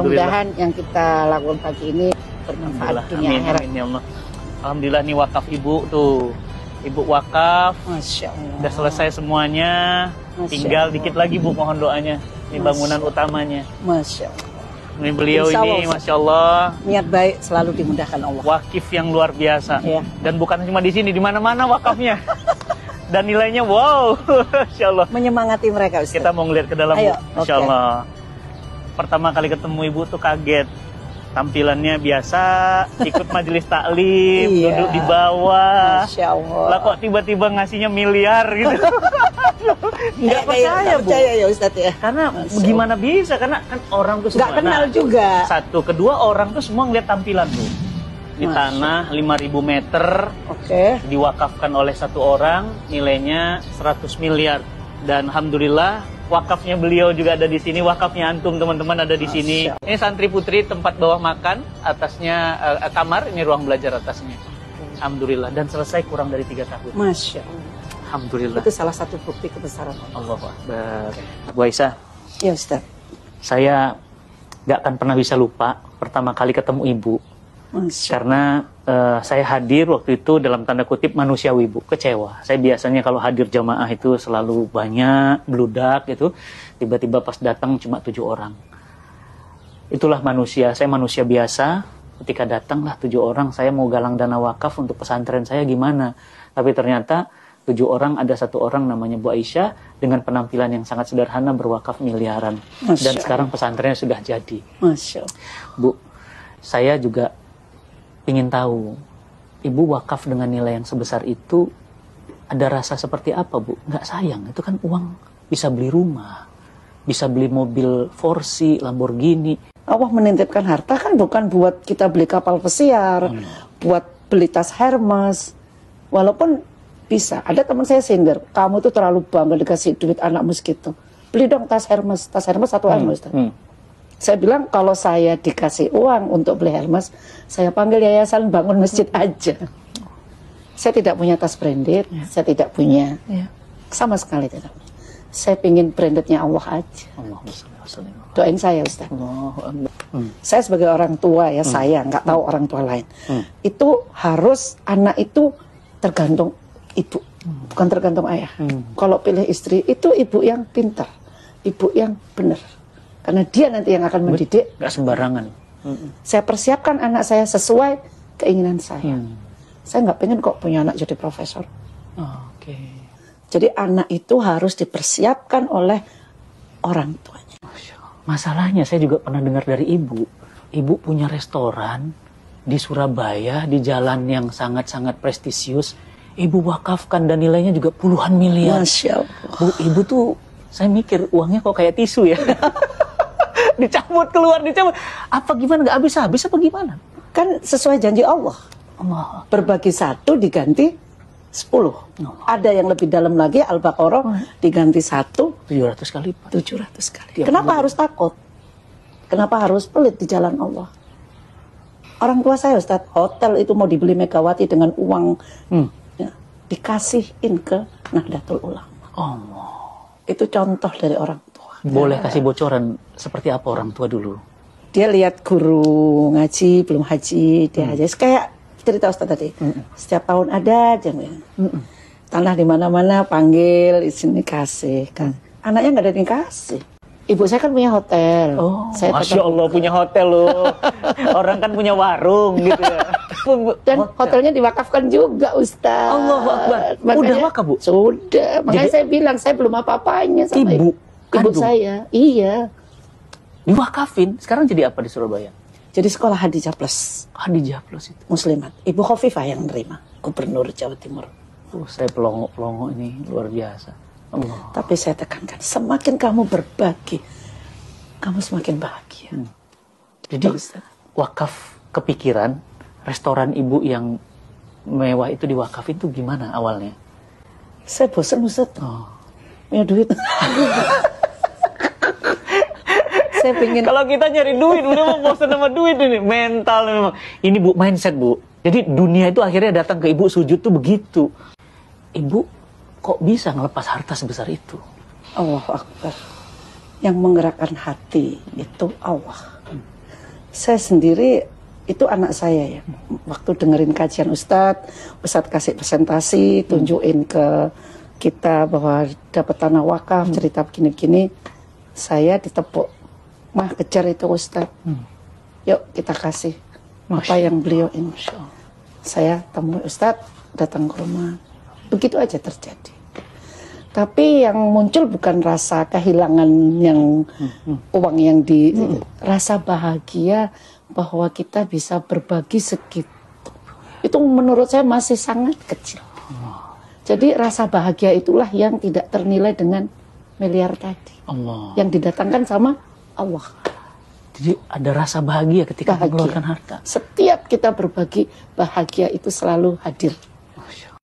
Mudah-mudahan yang kita lakukan pagi ini bermanfaat dunia akhirat. Amin ya Allah. Alhamdulillah nih wakaf ibu tuh. Ibu wakaf. Masya Allah. Udah selesai semuanya. Masya Tinggal Allah. dikit lagi Bu, mohon doanya. Ini bangunan utamanya. Masya Allah. Ini beliau Insya Allah, ini Masya Allah. Niat baik selalu dimudahkan Allah. Wakif yang luar biasa. Ya. Dan bukan cuma di sini, di mana-mana wakafnya. Dan nilainya wow. Masya Allah. Menyemangati mereka Ustaz. Kita mau ngeliat ke dalam Bu. Ayo, Masya oke. Allah. Pertama kali ketemu ibu tuh kaget. Tampilannya biasa, ikut majelis taklim, Iya. duduk di bawah. Masya Allah. Lah kok tiba-tiba ngasihnya miliar gitu. Nggak Nggak percaya Bu. percaya ya Ustaz ya. Karena Masya gimana bisa? Karena kan orang tuh Nggak semua. kenal Nah, juga. Satu, kedua orang tuh semua ngeliat tampilan Bu. Di Masya. tanah 5.000 meter, Oke. diwakafkan oleh satu orang, nilainya 100 miliar. Dan alhamdulillah wakafnya beliau juga ada di sini, wakafnya antum teman-teman ada di sini. Ini santri putri, tempat bawah makan, atasnya kamar, ini ruang belajar atasnya. Alhamdulillah, dan selesai kurang dari 3 tahun. Masya Allah. Alhamdulillah. Itu salah satu bukti kebesaran Allah. Allahu Akbar. Bu Aisyah, Ya Ustaz. saya gak akan pernah bisa lupa pertama kali ketemu ibu. Masya Karena saya hadir waktu itu dalam tanda kutip manusiawi Bu, kecewa. Saya biasanya kalau hadir jamaah itu selalu banyak, bludak gitu. Tiba-tiba pas datang cuma 7 orang. Itulah manusia, saya manusia biasa. Ketika datanglah 7 orang, saya mau galang dana wakaf untuk pesantren saya gimana. Tapi ternyata 7 orang, ada 1 orang namanya Bu Aisyah dengan penampilan yang sangat sederhana berwakaf miliaran. Masya Dan sekarang pesantrennya sudah jadi. Masya Allah. Bu, saya juga ingin tahu, ibu wakaf dengan nilai yang sebesar itu ada rasa seperti apa Bu? Nggak sayang, itu kan uang bisa beli rumah, bisa beli mobil Forsi, Lamborghini. Allah menitipkan harta kan bukan buat kita beli kapal pesiar, buat beli tas Hermes. Walaupun bisa, ada teman saya sindir, kamu tuh terlalu bangga dikasih duit anakmu segitu. Beli dong tas Hermes 1 Hermes. Saya bilang kalau saya dikasih uang untuk beli Hermes, saya panggil yayasan bangun masjid aja. Saya tidak punya tas branded, saya tidak punya, sama sekali tidak. Saya pingin brandednya Allah aja. Doain saya Ustaz. Saya sebagai orang tua ya, saya nggak tahu orang tua lain. Itu harus anak itu tergantung ibu, bukan tergantung ayah. Kalau pilih istri itu ibu yang pintar, ibu yang benar. Karena dia nanti yang akan mendidik. Nggak sembarangan. Saya persiapkan anak saya sesuai keinginan saya. Saya nggak pengen kok punya anak jadi profesor. Oke. Jadi anak itu harus dipersiapkan oleh orang tuanya. Masalahnya saya juga pernah dengar dari ibu. Ibu punya restoran di Surabaya, di jalan yang sangat-sangat prestisius. Ibu wakafkan dan nilainya juga puluhan miliar. Masya Allah. Bu, ibu tuh, saya mikir uangnya kok kayak tisu ya. Dicabut keluar, dicabut. Apa gimana, nggak habis-habis apa gimana? Kan sesuai janji Allah. Allah. Berbagi 1 diganti 10. Ada yang lebih dalam lagi, Al-Baqarah diganti 1 700 kali Pak. 700 kali. Tiap Kenapa bulan. harus takut? Kenapa harus pelit di jalan Allah? Orang tua saya Ustaz, hotel itu mau dibeli Megawati dengan uang ya, dikasihin ke Nahdlatul Ulama. Allah. Itu contoh dari orang tua. Boleh kasih bocoran seperti apa orang tua dulu? Dia lihat guru ngaji, belum haji, dia haji. Kayak cerita Ustaz tadi. Setiap tahun ada aja. Tanah di mana-mana panggil, izin dikasih kan. Anaknya nggak ada yang dikasih. Ibu saya kan punya hotel. Saya Masya Allah punya hotel loh. Orang kan punya warung gitu ya. Dan hotelnya diwakafkan juga Ustaz. Allahu Akbar. Udah wakaf Bu? Sudah. Makanya Jadi- saya bilang saya belum apa-apanya sama Ibu ibu kandung? saya. Iya. Diwakafin. Sekarang jadi apa di Surabaya? Jadi sekolah Hadijah Plus Hadijah Plus itu. Muslimat. Ibu Khofifah yang nerima. Gubernur Jawa Timur. Saya pelongo-pelongo ini luar biasa. Allah. Tapi saya tekankan, semakin kamu berbagi, kamu semakin bahagia. Jadi Ustaz. wakaf kepikiran restoran ibu yang mewah itu diwakafin tuh gimana awalnya? Saya bosan Ustaz. Oh. Punya duit. Saya pingin. Kalau kita nyari duit, udah mau bosan sama duit ini. Mental memang. Ini Bu, mindset Bu. Jadi dunia itu akhirnya datang ke ibu sujud tuh begitu. Ibu kok bisa ngelepas harta sebesar itu? Allahu Akbar. Yang menggerakkan hati itu Allah. Saya sendiri itu anak saya ya. Waktu dengerin kajian Ustadz kasih presentasi, tunjukin ke kita bahwa dapat tanah wakaf, cerita begini-begini, saya ditepuk. Mah kejar itu Ustadz. Yuk kita kasih apa yang beliau ini. Saya temui Ustadz, datang ke rumah. Begitu aja terjadi. Tapi yang muncul bukan rasa kehilangan yang uang yang rasa bahagia bahwa kita bisa berbagi segitu. Itu menurut saya masih sangat kecil. Jadi rasa bahagia itulah yang tidak ternilai dengan miliar tadi. Yang didatangkan sama Allah. Jadi ada rasa bahagia ketika mengeluarkan harta. Setiap kita berbagi, bahagia itu selalu hadir.